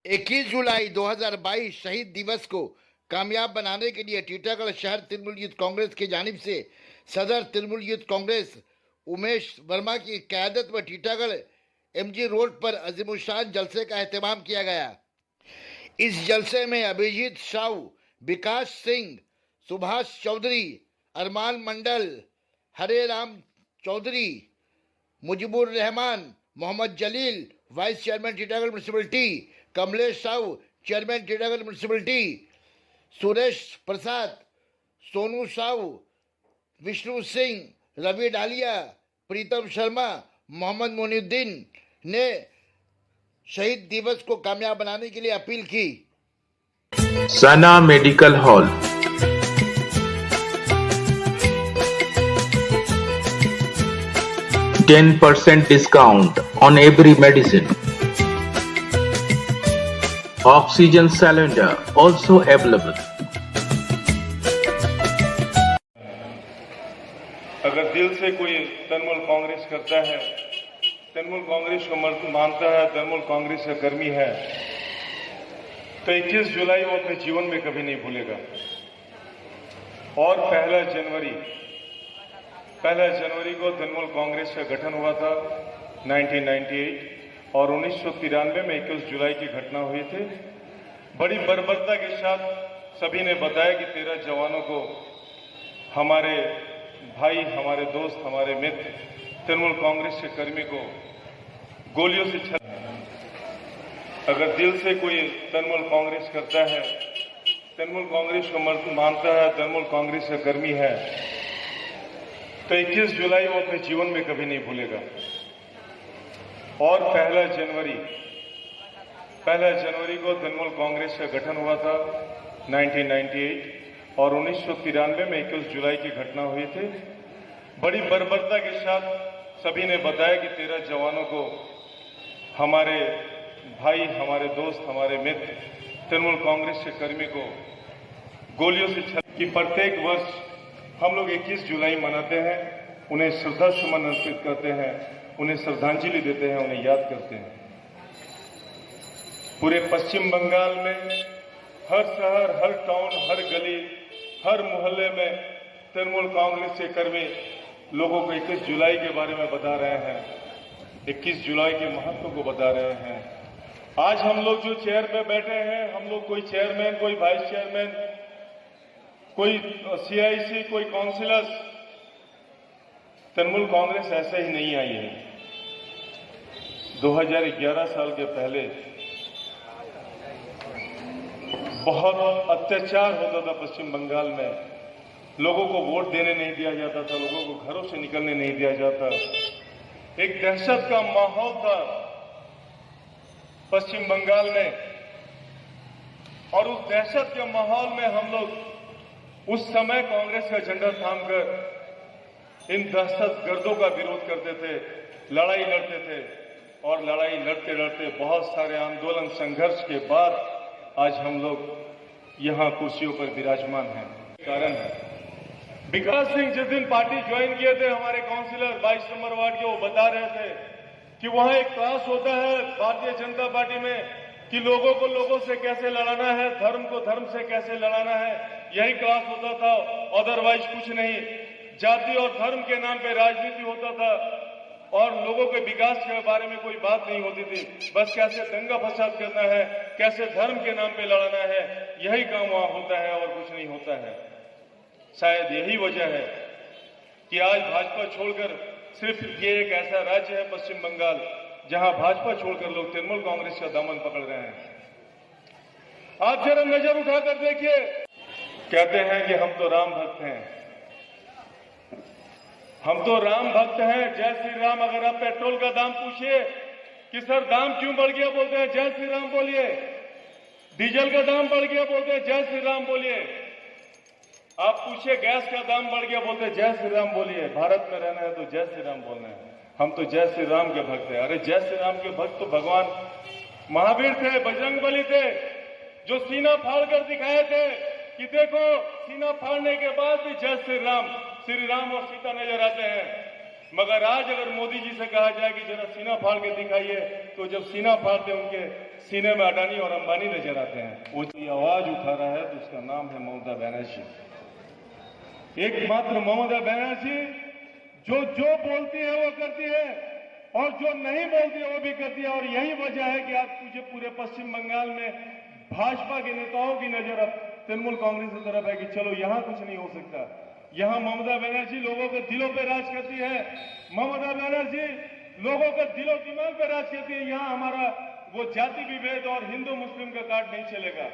21 जुलाई 2022 शहीद दिवस को कामयाब बनाने के लिए टीटागढ़ शहर तृणमूल यूथ कांग्रेस की जानिब से सदर तृणमूल यूथ कांग्रेस उमेश वर्मा की क़यादत में टीटागढ़ एमजी रोड पर अजीमुशान जलसे का एहतमाम किया गया। इस जलसे में Abhijit Sahu, Vikas Singh, Subhash Chaudhary, Arman Mandal, Hare Ram Chaudhary, Mujibur Rahman, Mohammed Jalil vice chairman Titagarh municipality, Kamlesh Sahu chairman Titagarh municipality, Suresh Prasad, Sonu Sahu, Vishnu Singh, Ravi Dalia, Pritam Sharma, Mohammad Moinuddin ने शहीद दिवस को कामयाब बनाने के लिए अपील की। सना medical hall 10% discount on every medicine. Oxygen cylinder also available. अगर दिल से कोई तृणमूल कांग्रेस करता है, तृणमूल कांग्रेस को मानता है, तृणमूल कांग्रेस का कर्मी है, तो 21 जुलाई वो अपने जीवन में कभी नहीं भूलेगा। और 1 जनवरी को तृणमूल कांग्रेस का गठन हुआ था 1998 और 1993 में 21 जुलाई की घटना हुई थी। बड़ी बर्बरता के साथ सभी ने बताया कि 13 जवानों को हमारे भाई, हमारे दोस्त, हमारे मित्र तृणमूल कांग्रेस के कर्मी को गोलियों से अगर दिल से कोई तृणमूल कांग्रेस करता है, तृणमूल कांग्रेस को मानता है, तृणमूल कांग्रेस का कर्मी है, तो 21 जुलाई वो अपने जीवन में कभी नहीं भूलेगा। और 1 जनवरी को तृणमूल कांग्रेस का गठन हुआ था 1998 और 1993 में 21 जुलाई की घटना हुई थी। बड़ी बर्बरता के साथ सभी ने बताया कि 13 जवानों को हमारे भाई, हमारे दोस्त, हमारे मित्र तृणमूल कांग्रेस के कर्मी को गोलियों से कि प्रत्येक वर्ष हम लोग 21 जुलाई मनाते हैं, उन्हें श्रद्धा सुमन अर्पित करते हैं, उन्हें श्रद्धांजलि देते हैं, उन्हें याद करते हैं। पूरे पश्चिम बंगाल में हर शहर, हर टाउन, हर गली, हर मोहल्ले में तृणमूल कांग्रेस के कर्मी लोगों को 21 जुलाई के बारे में बता रहे हैं, 21 जुलाई के महत्व को बता रहे हैं। आज हम लोग जो चेयर पे बैठे हैं, हम लोग कोई चेयरमैन, कोई वाइस चेयरमैन, कोई सीआईसी, कोई काउंसिलर्स, तृणमूल कांग्रेस ऐसे ही नहीं आई है। 2011 साल के पहले बहुत अत्याचार होता था पश्चिम बंगाल में, लोगों को वोट देने नहीं दिया जाता था, लोगों को घरों से निकलने नहीं दिया जाता, एक दहशत का माहौल था पश्चिम बंगाल में। और उस दहशत के माहौल में हम लोग उस समय कांग्रेस का झंडा थामकर इन दहशतगर्दों का विरोध करते थे, लड़ाई लड़ते थे। और लड़ाई लड़ते लड़ते बहुत सारे आंदोलन, संघर्ष के बाद आज हम लोग यहां कुर्सियों पर विराजमान हैं। कारण है विकास सिंह जिस दिन पार्टी ज्वाइन किए थे, हमारे काउंसिलर 22 नंबर वार्ड के, वो बता रहे थे कि वहां एक क्लास होता है भारतीय जनता पार्टी में कि लोगों को लोगों से कैसे लड़ाना है, धर्म को धर्म से कैसे लड़ाना है, यही क्लास होता था, अदरवाइज कुछ नहीं। जाति और धर्म के नाम पे राजनीति होता था और लोगों के विकास के बारे में कोई बात नहीं होती थी। बस कैसे दंगा फसाद करना है, कैसे धर्म के नाम पे लड़ना है, यही काम वहां होता है और कुछ नहीं होता है। शायद यही वजह है कि आज भाजपा छोड़कर, सिर्फ ये एक ऐसा राज्य है पश्चिम बंगाल जहां भाजपा छोड़कर लोग तृणमूल कांग्रेस का दामन पकड़ रहे हैं। आप जरा नजर उठाकर देखिए, कहते हैं कि हम तो राम भक्त हैं, हम तो राम भक्त हैं, जय श्री राम। अगर आप पेट्रोल का दाम पूछिए कि सर दाम क्यों बढ़ गया, बोलते हैं जय श्री राम बोलिए। डीजल का दाम बढ़ गया, बोलते हैं जय श्री राम बोलिए। आप पूछिए गैस का दाम बढ़ गया, बोलते हैं जय श्री राम बोलिए। भारत में रहना है तो जय श्री राम बोलना है। हम तो जय श्री राम के भक्त हैं। अरे जय श्री राम के भक्त तो भगवान महावीर थे, बजरंगबली थे, जो सीना फाड़कर दिखाए थे कि देखो सीना फाड़ने के बाद भी जय श्री राम और सीता नजर आते हैं। मगर आज अगर मोदी जी से कहा जाए कि जरा सीना फाड़ के दिखाइए, तो जब सीना फाड़ते उनके सीने में अडानी और अंबानी नजर आते हैं। वो जो आवाज उठा रहा है तो उसका नाम है ममता बनर्जी। एकमात्र ममता बनर्जी जो बोलती है वो करती है, और जो नहीं बोलती है वो भी करती है। और यही वजह है कि आज मुझे पूरे पश्चिम बंगाल में भाजपा के नेताओं की नजर अब तृणमूल कांग्रेस की तरफ है कि चलो यहां कुछ नहीं हो सकता। यहां ममता बनर्जी लोगों के दिलों पे राज करती है, ममता बनर्जी लोगों के दिलो दिमाग पे राज करती है। यहां हमारा वो जाति विभेद और हिंदू मुस्लिम का कार्ड नहीं चलेगा।